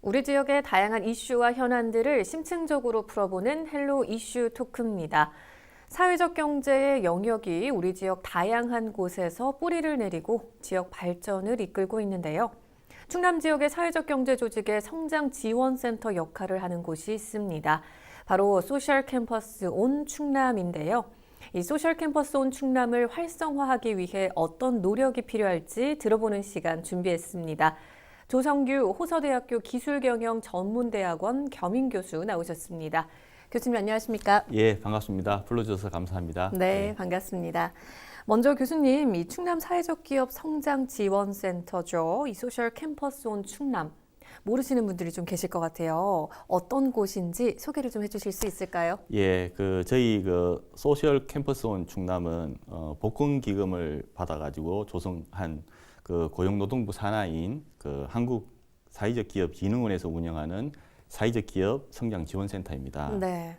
우리 지역의 다양한 이슈와 현안들을 심층적으로 풀어보는 헬로 이슈 토크입니다. 사회적 경제의 영역이 우리 지역 다양한 곳에서 뿌리를 내리고 지역 발전을 이끌고 있는데요. 충남 지역의 사회적 경제 조직의 성장 지원센터 역할을 하는 곳이 있습니다. 바로 소셜 캠퍼스 온 충남인데요. 이 소셜 캠퍼스 온 충남을 활성화하기 위해 어떤 노력이 필요할지 들어보는 시간 준비했습니다. 조성규 호서대학교 기술경영전문대학원 겸임교수 나오셨습니다. 교수님 안녕하십니까? 예, 반갑습니다. 불러주셔서 감사합니다. 네, 반갑습니다. 먼저 교수님, 이 충남 사회적 기업 성장 지원센터죠. 이 소셜 캠퍼스 온 충남. 모르시는 분들이 좀 계실 것 같아요. 어떤 곳인지 소개를 좀 해주실 수 있을까요? 예, 저희 소셜 캠퍼스 온 충남은 복권 기금을 받아가지고 조성한 고용노동부 산하인 한국 사회적 기업 진흥원에서 운영하는 사회적 기업 성장 지원센터입니다. 네.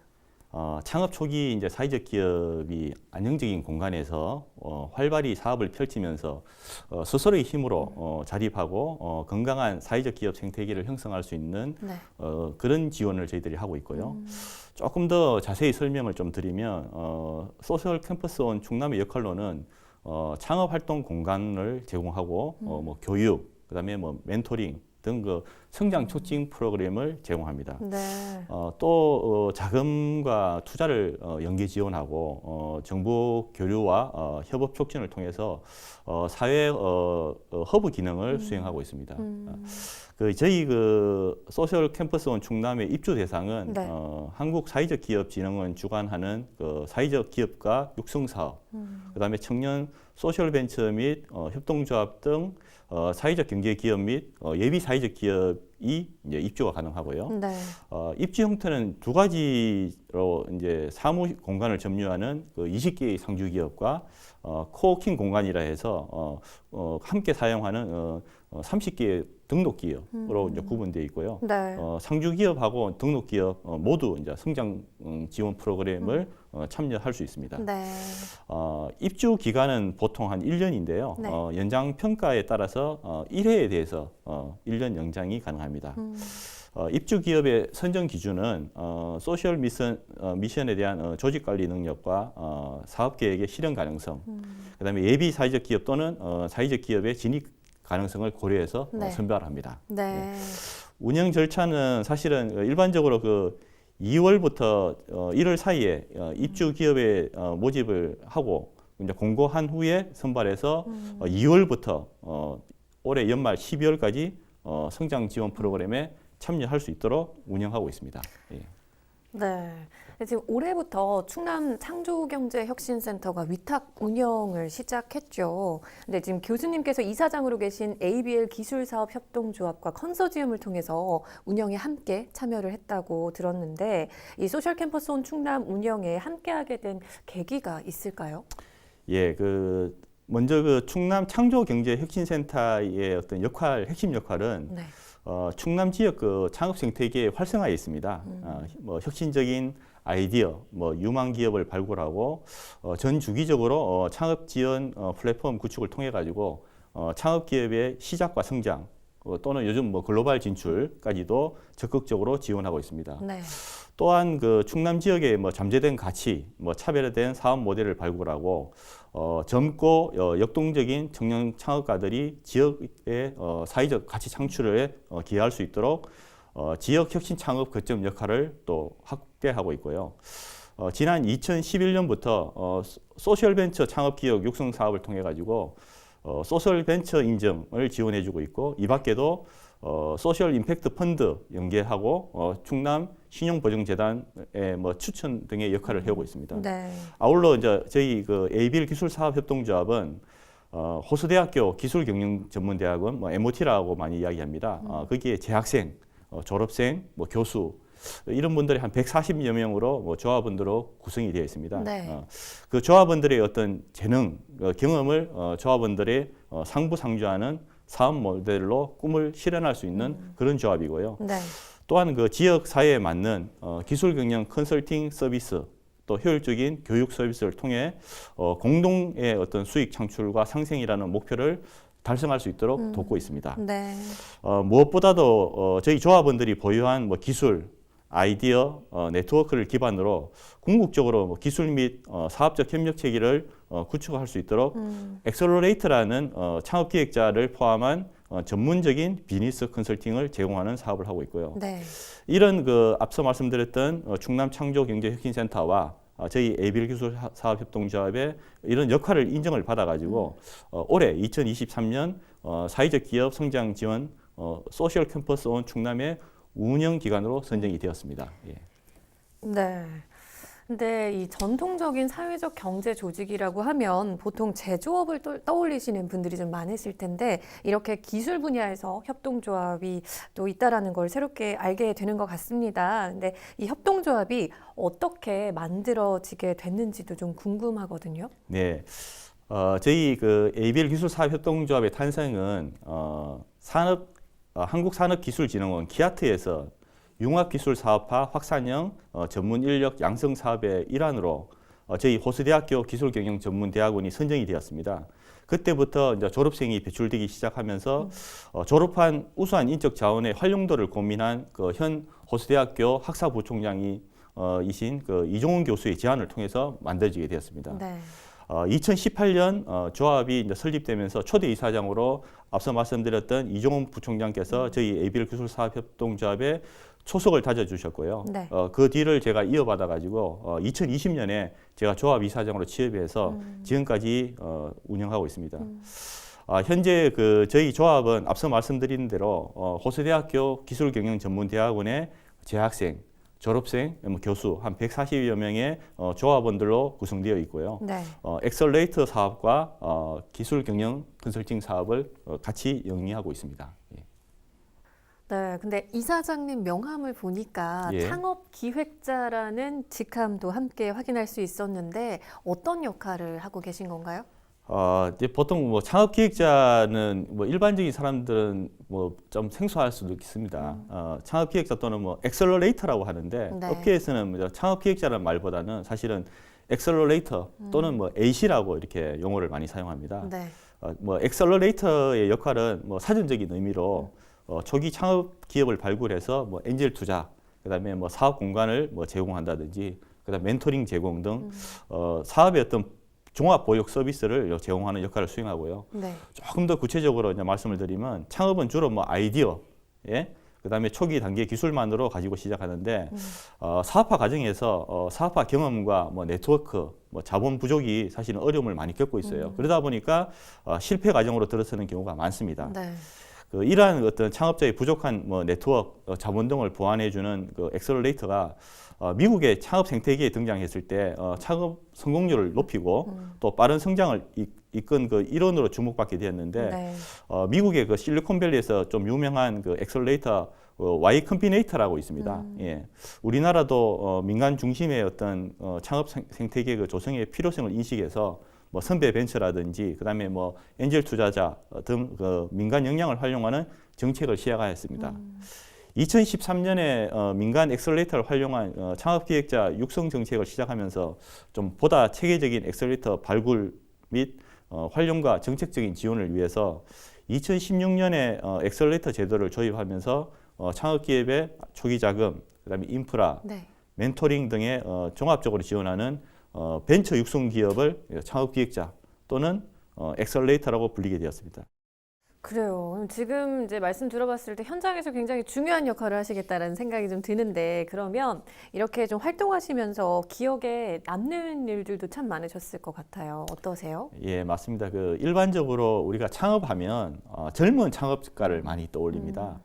창업 초기 이제 사회적 기업이 안정적인 공간에서 활발히 사업을 펼치면서 스스로의 힘으로 자립하고 건강한 사회적 기업 생태계를 형성할 수 있는 네. 그런 지원을 저희들이 하고 있고요. 조금 더 자세히 설명을 좀 드리면 소셜 캠퍼스 온 충남의 역할로는 창업 활동 공간을 제공하고 뭐 교육, 그다음에 뭐 멘토링 등 성장 촉진 프로그램을 제공합니다. 네. 또 자금과 투자를 연계 지원하고 정보 교류와 협업 촉진을 통해서 사회 허브 기능을 수행하고 있습니다. 저희 소셜 캠퍼스 온 충남의 입주 대상은 네. 한국 사회적 기업 진흥원 주관하는 사회적 기업가 육성 사업, 그다음에 청년 소셜 벤처 및 협동조합 등 사회적 경제 기업 및 예비 사회적 기업이 이제 입주가 가능하고요. 네. 입주 형태는 두 가지로 이제 사무 공간을 점유하는 20개의 상주 기업과 코워킹 공간이라 해서 함께 사용하는 30개의 등록 기업으로 이제 구분되어 있고요. 네. 상주 기업하고 등록 기업 모두 이제 성장 지원 프로그램을 참여할 수 있습니다. 네. 입주 기간은 보통 한 1년인데요. 네. 연장 평가에 따라서 1회에 대해서 1년 연장이 가능합니다. 입주 기업의 선정 기준은 소셜 미션에 대한 조직 관리 능력과 사업 계획의 실현 가능성, 그다음에 예비 사회적 기업 또는 사회적 기업의 진입 가능성을 고려해서 네. 선별합니다. 네. 운영 절차는 사실은 일반적으로 2월부터 1월 사이에 입주 기업에 모집을 하고 이제 공고한 후에 선발해서 2월부터 올해 연말 12월까지 성장 지원 프로그램에 참여할 수 있도록 운영하고 있습니다. 예. 네. 지금 올해부터 충남 창조경제혁신센터가 위탁 운영을 시작했죠. 근데 지금 교수님께서 이사장으로 계신 ABL 기술사업협동조합과 컨소지엄을 통해서 운영에 함께 참여를 했다고 들었는데 이 소셜 캠퍼스 온 충남 운영에 함께하게 된 계기가 있을까요? 예, 먼저 충남 창조경제혁신센터의 어떤 핵심 역할은 네. 충남 지역 창업 생태계의 활성화에 있습니다. 뭐 혁신적인 아이디어, 뭐 유망 기업을 발굴하고 전 주기적으로 창업 지원 플랫폼 구축을 통해 가지고 창업 기업의 시작과 성장 또는 요즘 뭐 글로벌 진출까지도 적극적으로 지원하고 있습니다. 네. 또한 충남 지역의 뭐 잠재된 가치, 뭐 차별화된 사업 모델을 발굴하고 젊고 역동적인 청년 창업가들이 지역의 사회적 가치 창출에 기여할 수 있도록 지역 혁신 창업 거점 역할을 또 확대하고 있고요. 지난 2011년부터 소셜 벤처 창업 기업 육성 사업을 통해 가지고 소셜 벤처 인증을 지원해주고 있고 이 밖에도 소셜 임팩트 펀드 연계하고 충남 신용보증재단의 뭐 추천 등의 역할을 해오고 있습니다. 네. 아울러 이제 저희 ABL 기술사업협동조합은 호서대학교 기술경영전문대학원 뭐 MOT라고 많이 이야기합니다. 거기에 재학생, 졸업생, 뭐 교수 이런 분들이 한 140여 명으로 뭐 조합원들로 구성이 되어 있습니다. 네. 그 조합원들의 어떤 재능, 경험을 조합원들의 상부상조하는 사업 모델로 꿈을 실현할 수 있는 그런 조합이고요. 네. 또한 지역 사회에 맞는 기술 경영 컨설팅 서비스 또 효율적인 교육 서비스를 통해 공동의 어떤 수익 창출과 상생이라는 목표를 달성할 수 있도록 돕고 있습니다. 네. 무엇보다도 저희 조합원들이 보유한 뭐 기술, 아이디어, 네트워크를 기반으로 궁극적으로 뭐 기술 및 사업적 협력 체계를 구축할 수 있도록 엑셀러레이터라는 창업 기획자를 포함한 전문적인 비즈니스 컨설팅을 제공하는 사업을 하고 있고요. 네. 이런 그 앞서 말씀드렸던 충남 창조경제혁신센터와 저희 에이빌 기술 사업협동조합의 이런 역할을 인정을 받아가지고 올해 2023년 사회적 기업 성장 지원 소셜 캠퍼스 온 충남의 운영 기관으로 선정이 되었습니다. 예. 네. 근데 이 전통적인 사회적 경제 조직이라고 하면 보통 제조업을 떠올리시는 분들이 좀 많으실 텐데 이렇게 기술 분야에서 협동조합이 또 있다라는 걸 새롭게 알게 되는 것 같습니다. 근데 이 협동조합이 어떻게 만들어지게 됐는지도 좀 궁금하거든요. 네. 저희 그 ABL 기술사업협동조합의 탄생은 한국산업기술진흥원 키아트에서 융합기술사업화 확산형 전문 인력 양성 사업의 일환으로 저희 호수대학교 기술경영전문대학원이 선정이 되었습니다. 그때부터 이제 졸업생이 배출되기 시작하면서 졸업한 우수한 인적 자원의 활용도를 고민한 그 현 호수대학교 학사부총장이 이신 그 이종훈 교수의 제안을 통해서 만들어지게 되었습니다. 네. 2018년 조합이 이제 설립되면서 초대 이사장으로 앞서 말씀드렸던 이종훈 부총장께서 저희 ABL 기술사업협동조합에 초석을 다져주셨고요. 네. 그 뒤를 제가 이어받아가지고 2020년에 제가 조합 이사장으로 취업해서 지금까지 운영하고 있습니다. 현재 그 저희 조합은 앞서 말씀드린 대로 호수대학교 기술경영전문대학원의 재학생, 졸업생, 교수 한 140여 명의 조합원들로 구성되어 있고요. 네. 엑셀레이터 사업과 기술 경영 컨설팅 사업을 같이 영위하고 있습니다. 예. 네, 근데 이사장님 명함을 보니까 예. 창업 기획자라는 직함도 함께 확인할 수 있었는데 어떤 역할을 하고 계신 건가요? 이제 보통 뭐 창업 기획자는 뭐 일반적인 사람들은 뭐 좀 생소할 수도 있습니다. 창업 기획자 또는 뭐 엑셀러레이터라고 하는데 네. 업계에서는 뭐 창업 기획자라는 말보다는 사실은 엑셀러레이터 또는 뭐 AC라고 이렇게 용어를 많이 사용합니다. 네. 뭐 엑셀러레이터의 역할은 뭐 사전적인 의미로 초기 창업 기업을 발굴해서 뭐 엔젤 투자, 그다음에 뭐 사업 공간을 뭐 제공한다든지, 그다음 멘토링 제공 등 사업의 어떤 종합 보육 서비스를 제공하는 역할을 수행하고요. 네. 조금 더 구체적으로 이제 말씀을 드리면 창업은 주로 뭐 아이디어, 예, 그다음에 초기 단계 기술만으로 가지고 시작하는데 사업화 과정에서 사업화 경험과 뭐 네트워크, 뭐 자본 부족이 사실은 어려움을 많이 겪고 있어요. 그러다 보니까 실패 과정으로 들어서는 경우가 많습니다. 네. 이러한 어떤 창업자의 부족한 뭐 네트워크, 자본 등을 보완해주는 그 엑셀러레이터가 미국의 창업 생태계에 등장했을 때 창업 성공률을 높이고 또 빠른 성장을 이끈 그 일원으로 주목받게 되었는데 네. 미국의 그 실리콘밸리에서 좀 유명한 그 엑셀러레이터 Y 컴비네이터라고 있습니다. 예, 우리나라도 민간 중심의 어떤 창업 생태계 그 조성의 필요성을 인식해서 뭐 선배 벤처라든지 그다음에 뭐 엔젤 투자자 등 그 민간 역량을 활용하는 정책을 시행하였습니다. 2013년에 민간 엑셀레이터를 활용한 창업 기획자 육성 정책을 시작하면서 좀 보다 체계적인 엑셀레이터 발굴 및 활용과 정책적인 지원을 위해서 2016년에 엑셀레이터 제도를 도입하면서 창업 기업의 초기 자금, 그다음에 인프라, 네. 멘토링 등의 종합적으로 지원하는 벤처 육성 기업을 창업 기획자 또는 엑셀레이터라고 불리게 되었습니다. 그래요. 지금 이제 말씀 들어봤을 때 현장에서 굉장히 중요한 역할을 하시겠다라는 생각이 좀 드는데 그러면 이렇게 좀 활동하시면서 기억에 남는 일들도 참 많으셨을 것 같아요. 어떠세요? 예, 맞습니다. 그 일반적으로 우리가 창업하면 젊은 창업가를 많이 떠올립니다.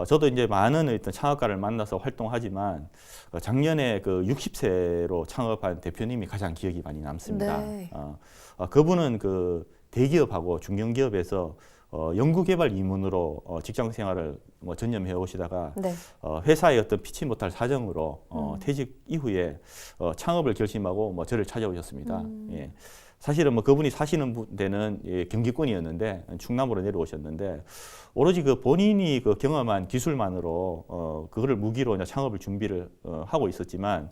저도 이제 많은 어떤 창업가를 만나서 활동하지만 작년에 그 60세로 창업한 대표님이 가장 기억이 많이 남습니다. 네. 그분은 그 대기업하고 중견기업에서 연구개발 임원으로 직장 생활을 뭐 전념해 오시다가 네. 회사의 어떤 피치 못할 사정으로 퇴직 이후에 창업을 결심하고 뭐 저를 찾아오셨습니다. 예. 사실은 뭐 그분이 사시는 데는 경기권이었는데 충남으로 내려오셨는데 오로지 그 본인이 그 경험한 기술만으로 그거를 무기로 이제 창업을 준비를 하고 있었지만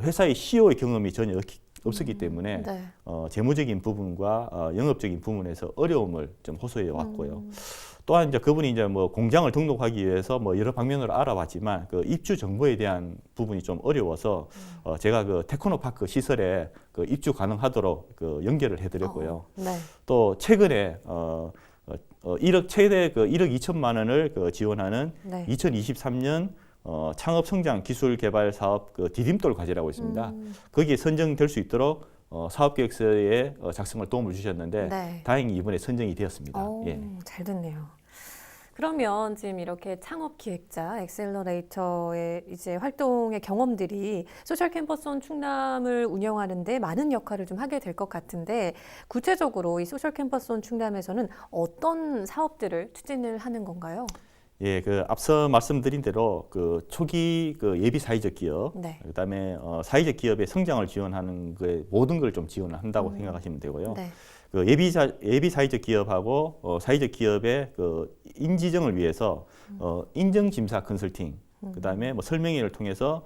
회사의 CEO의 경험이 전혀 없었기 때문에 네. 재무적인 부분과 영업적인 부분에서 어려움을 좀 호소해 왔고요. 또한 이제 그분이 이제 뭐 공장을 등록하기 위해서 뭐 여러 방면으로 알아봤지만 그 입주 정보에 대한 부분이 좀 어려워서 제가 그 테크노파크 시설에 그 입주 가능하도록 그 연결을 해드렸고요. 네. 또 최근에 1억 최대 그 1억 2천만 원을 그 지원하는 네. 2023년 창업 성장 기술 개발 사업 그 디딤돌 과제라고 있습니다. 거기에 선정될 수 있도록 사업 계획서에 작성을 도움을 주셨는데 네. 다행히 이번에 선정이 되었습니다. 예. 잘 됐네요. 그러면 지금 이렇게 창업 기획자 엑셀러레이터의 이제 활동의 경험들이 소셜 캠퍼스온 충남을 운영하는데 많은 역할을 좀 하게 될 것 같은데 구체적으로 이 소셜 캠퍼스온 충남에서는 어떤 사업들을 추진을 하는 건가요? 예, 그 앞서 말씀드린 대로 그 초기 그 예비 사회적 기업, 네. 그다음에 사회적 기업의 성장을 지원하는 그 모든 걸 좀 지원을 한다고 생각하시면 되고요. 네. 그 예비 사회적 기업하고 사회적 기업의 그 인지정을 위해서 인정 심사 컨설팅, 그다음에 뭐 설명회를 통해서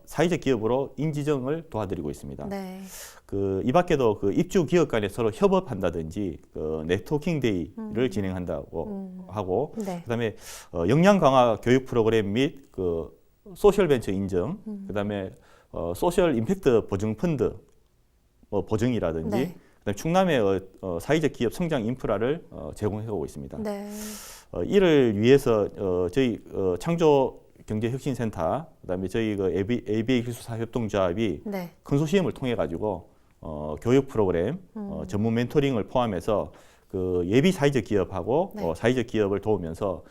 사회적 기업으로 인지정을 도와드리고 있습니다. 네. 그 이 밖에도 그 입주 기업 간에 서로 협업한다든지 그 네트워킹 데이를 진행한다고 하고, 네. 그다음에 역량 강화 교육 프로그램 및 그 소셜 벤처 인정, 그다음에 소셜 임팩트 보증 펀드 보증이라든지, 네. 그다음에 충남의 사회적 기업 성장 인프라를 제공해오고 있습니다. 네. 이를 위해서 저희 창조 경제혁신센터, 그다음에 저희 그 ABA 기술사 협동조합이 네. 컨소시엄을 통해 가지고 교육 프로그램, 전문 멘토링을 포함해서 그 예비 사회적 기업하고 네. 사회적 기업을 도우면서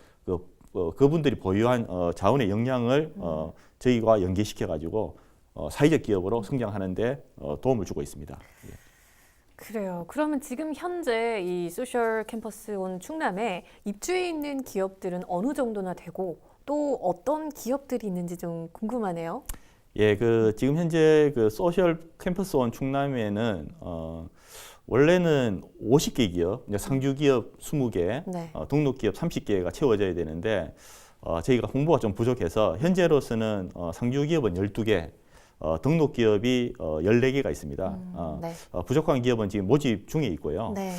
그분들이 보유한 자원의 역량을 저희와 연계시켜 가지고 사회적 기업으로 성장하는데 도움을 주고 있습니다. 예. 그래요. 그러면 지금 현재 이 소셜 캠퍼스 온 충남에 입주해 있는 기업들은 어느 정도나 되고 또 어떤 기업들이 있는지 좀 궁금하네요. 예, 그 지금 현재 그 소셜 캠퍼스 온 충남에는 원래는 50개 기업, 이제 상주 기업 20개, 네. 등록 기업 30개가 채워져야 되는데 저희가 홍보가 좀 부족해서 현재로서는 상주 기업은 12개, 등록 기업이 14개가 있습니다. 네. 부족한 기업은 지금 모집 중에 있고요. 네.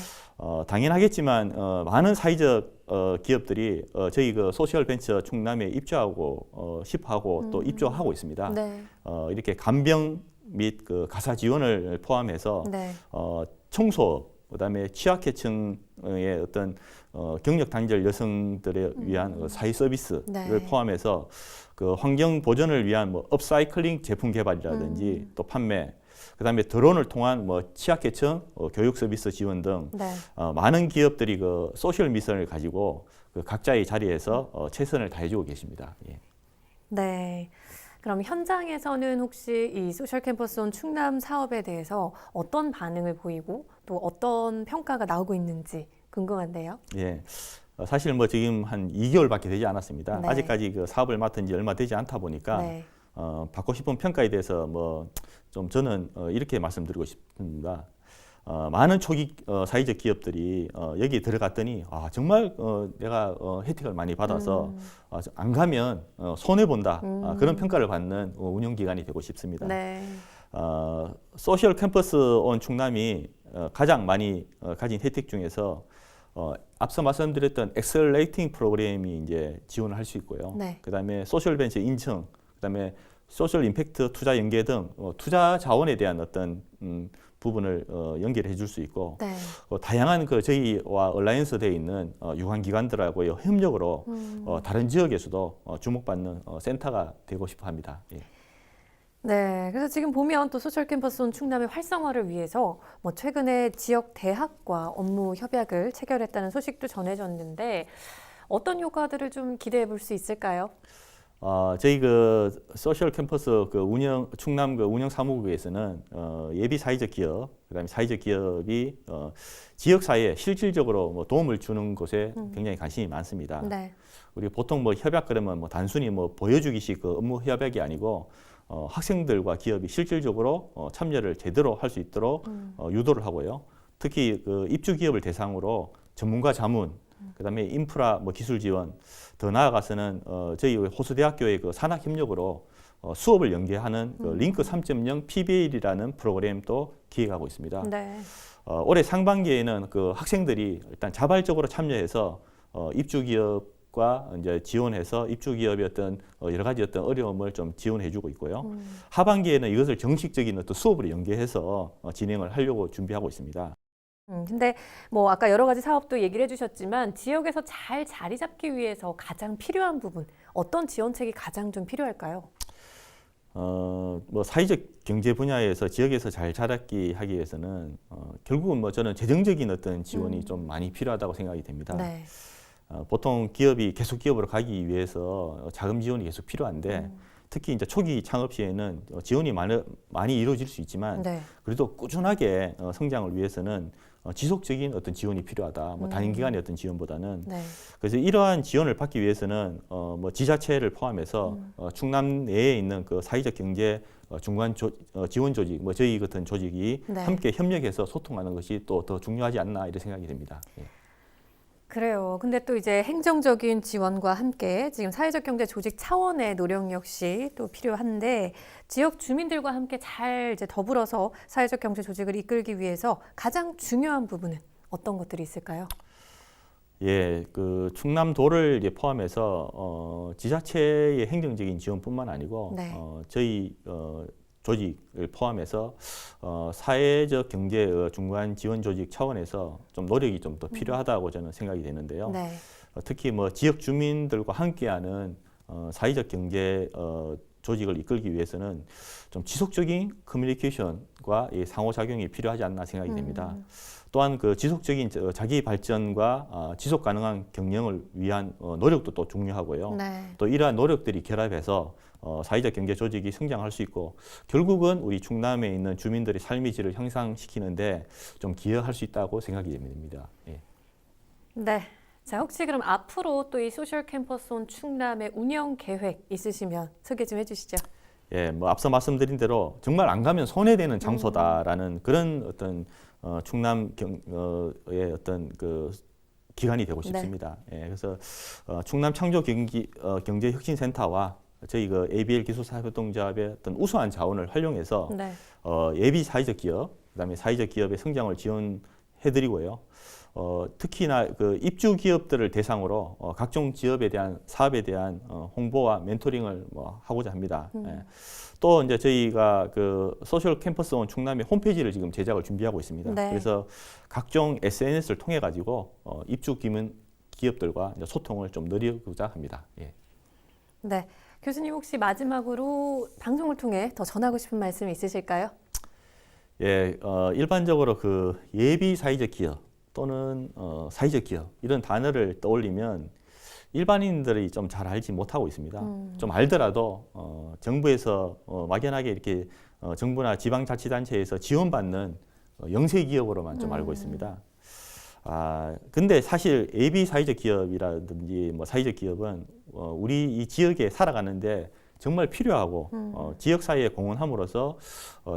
당연하겠지만 많은 사회적 기업들이 저희 그 소셜 벤처 충남에 입주하고 싶어하고 또 입주하고 있습니다. 네. 이렇게 간병 및 그 가사 지원을 포함해서 네. 청소, 그다음에 취약계층의 어떤 경력 단절 여성들에 위한 사회 서비스를 네. 포함해서 그 환경 보전을 위한 뭐 업사이클링 제품 개발이라든지 또 판매, 그다음에 드론을 통한 뭐 취약계층 교육 서비스 지원 등 네. 많은 기업들이 그 소셜 미션을 가지고 그 각자의 자리에서 최선을 다해주고 계십니다. 예. 네. 그럼 현장에서는 혹시 이 소셜 캠퍼스 온 충남 사업에 대해서 어떤 반응을 보이고 또 어떤 평가가 나오고 있는지 궁금한데요. 예. 사실 뭐 지금 한 2개월밖에 되지 않았습니다. 네. 아직까지 그 사업을 맡은 지 얼마 되지 않다 보니까 네. 받고 싶은 평가에 대해서 뭐 좀 저는 이렇게 말씀드리고 싶습니다. 많은 초기 사회적 기업들이 여기에 들어갔더니 정말 내가 혜택을 많이 받아서 안 가면 손해 본다 그런 평가를 받는 운영기관이 되고 싶습니다. 네. 소셜 캠퍼스 온 충남이 가장 많이 가진 혜택 중에서 앞서 말씀드렸던 엑셀레이팅 프로그램이 이제 지원을 할 수 있고요. 네. 그다음에 소셜 벤처 인증, 그다음에 소셜 임팩트 투자 연계 등 투자 자원에 대한 어떤 부분을 연결해 줄 수 있고 네. 다양한 그 저희와 얼라이언스 되어 있는 유관 기관들하고의 협력으로 다른 지역에서도 주목받는 센터가 되고 싶어 합니다. 예. 네, 그래서 지금 보면 또 소셜 캠퍼스 온 충남의 활성화를 위해서 뭐 최근에 지역 대학과 업무 협약을 체결했다는 소식도 전해졌는데 어떤 효과들을 좀 기대해 볼 수 있을까요? 저희 그 소셜 캠퍼스 그 충남 그 운영 사무국에서는 예비 사회적 기업, 그다음에 사회적 기업이 지역 사회에 실질적으로 뭐 도움을 주는 곳에 굉장히 관심이 많습니다. 네. 우리 보통 뭐 협약 그러면 뭐 단순히 뭐 보여주기식 그 업무 협약이 아니고 학생들과 기업이 실질적으로 참여를 제대로 할 수 있도록 유도를 하고요. 특히 그 입주 기업을 대상으로 전문가 자문, 그다음에 인프라 뭐 기술 지원, 더 나아가서는 저희 호수대학교의 그 산학 협력으로 수업을 연계하는 그 링크 3.0 PBL이라는 프로그램도 기획하고 있습니다. 네. 올해 상반기에는 그 학생들이 일단 자발적으로 참여해서 입주 기업과 이제 지원해서 입주 기업의 어떤 여러 가지 어떤 어려움을 좀 지원해주고 있고요. 하반기에는 이것을 정식적인 어떤 수업으로 연계해서 진행을 하려고 준비하고 있습니다. 근데 뭐 아까 여러 가지 사업도 얘기를 해주셨지만 지역에서 잘 자리 잡기 위해서 가장 필요한 부분, 어떤 지원책이 가장 좀 필요할까요? 뭐 사회적 경제 분야에서 지역에서 잘 자라기 하기 위해서는 결국은 뭐 저는 재정적인 어떤 지원이 좀 많이 필요하다고 생각이 됩니다. 네. 보통 기업이 계속 기업으로 가기 위해서 자금 지원이 계속 필요한데 특히 이제 초기 창업 시에는 지원이 많이 이루어질 수 있지만 네. 그래도 꾸준하게 성장을 위해서는 지속적인 어떤 지원이 필요하다. 뭐 단기 기간의 어떤 지원보다는. 네. 그래서 이러한 지원을 받기 위해서는 뭐 지자체를 포함해서 충남 내에 있는 그 사회적 경제 중간 지원 조직, 뭐 저희 같은 조직이 네. 함께 협력해서 소통하는 것이 또 더 중요하지 않나 이런 생각이 듭니다. 예. 그래요. 근데 또 이제 행정적인 지원과 함께 지금 사회적 경제 조직 차원의 노력 역시 또 필요한데 지역 주민들과 함께 잘 이제 더불어서 사회적 경제 조직을 이끌기 위해서 가장 중요한 부분은 어떤 것들이 있을까요? 예, 그 충남도를 이제 포함해서 지자체의 행정적인 지원뿐만 아니고 네. 저희 조직을 포함해서 사회적 경제 중간 지원 조직 차원에서 좀 노력이 좀 더 필요하다고 저는 생각이 되는데요. 네. 특히 뭐 지역 주민들과 함께하는 사회적 경제 조직을 이끌기 위해서는 좀 지속적인 커뮤니케이션과 이 상호작용이 필요하지 않나 생각이 됩니다. 또한 그 지속적인 자기 발전과 지속 가능한 경영을 위한 노력도 또 중요하고요. 네. 또 이러한 노력들이 결합해서 사회적 경제 조직이 성장할 수 있고 결국은 우리 충남에 있는 주민들의 삶의 질을 향상시키는데 좀 기여할 수 있다고 생각이 됩니다. 예. 네. 자, 혹시 그럼 앞으로 또 이 소셜 캠퍼스온 충남의 운영 계획 있으시면 소개 좀 해주시죠. 예, 뭐 앞서 말씀드린 대로 정말 안 가면 손해되는 장소다라는 그런 어떤 충남의 어떤 그 기관이 되고 싶습니다. 예, 그래서 충남 창조 경제혁신센터와 저희 그 ABL 기술사회활동조합의 어떤 우수한 자원을 활용해서 네. 예비 사회적 기업, 그다음에 사회적 기업의 성장을 지원해드리고요. 특히나 그 입주 기업들을 대상으로 각종 기업에 대한 사업에 대한 홍보와 멘토링을 뭐 하고자 합니다. 예. 또 이제 저희가 그 소셜 캠퍼스 온 충남의 홈페이지를 지금 제작을 준비하고 있습니다. 네. 그래서 각종 SNS를 통해 가지고 입주 기업들과 이제 소통을 좀 늘리고자 합니다. 예. 네. 교수님 혹시 마지막으로 방송을 통해 더 전하고 싶은 말씀 있으실까요? 예, 일반적으로 그 예비 사회적 기업 또는 사회적 기업 이런 단어를 떠올리면 일반인들이 좀 잘 알지 못하고 있습니다. 좀 알더라도 정부에서 막연하게 이렇게 정부나 지방자치단체에서 지원받는 영세 기업으로만 좀 알고 있습니다. 근데 사실 예비 사회적 기업이라든지 뭐 사회적 기업은 우리 이 지역에 살아가는데 정말 필요하고 지역 사회에 공헌함으로써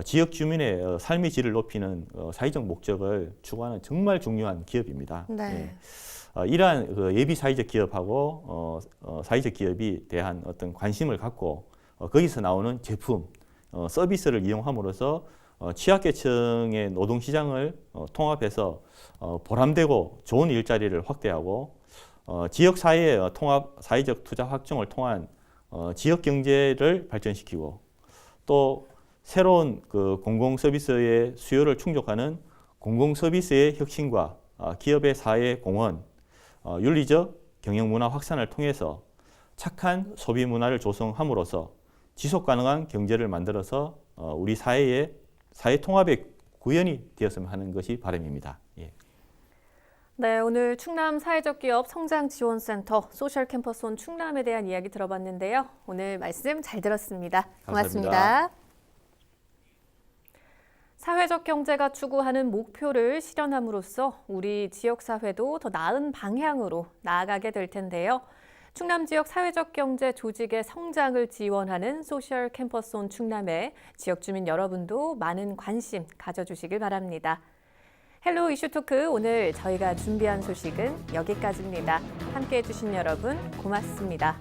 지역 주민의 삶의 질을 높이는 사회적 목적을 추구하는 정말 중요한 기업입니다. 네. 예. 이러한 그 예비 사회적 기업하고 사회적 기업이 대한 어떤 관심을 갖고 거기서 나오는 제품, 서비스를 이용함으로써 취약계층의 노동시장을 통합해서 보람되고 좋은 일자리를 확대하고 지역 사회의 통합 사회적 투자 확정을 통한 지역 경제를 발전시키고 또 새로운 그 공공 서비스의 수요를 충족하는 공공 서비스의 혁신과 기업의 사회 공헌, 윤리적 경영 문화 확산을 통해서 착한 소비 문화를 조성함으로써 지속 가능한 경제를 만들어서 우리 사회 통합의 구현이 되었으면 하는 것이 바람입니다. 예. 네, 오늘 충남 사회적 기업 성장지원센터 소셜 캠퍼스온 충남에 대한 이야기 들어봤는데요. 오늘 말씀 잘 들었습니다. 고맙습니다. 감사합니다. 사회적 경제가 추구하는 목표를 실현함으로써 우리 지역사회도 더 나은 방향으로 나아가게 될 텐데요. 충남 지역 사회적 경제 조직의 성장을 지원하는 소셜 캠퍼스온 충남에 지역 주민 여러분도 많은 관심 가져주시길 바랍니다. 헬로 이슈 토크 오늘 저희가 준비한 소식은 여기까지입니다. 함께해 주신 여러분 고맙습니다.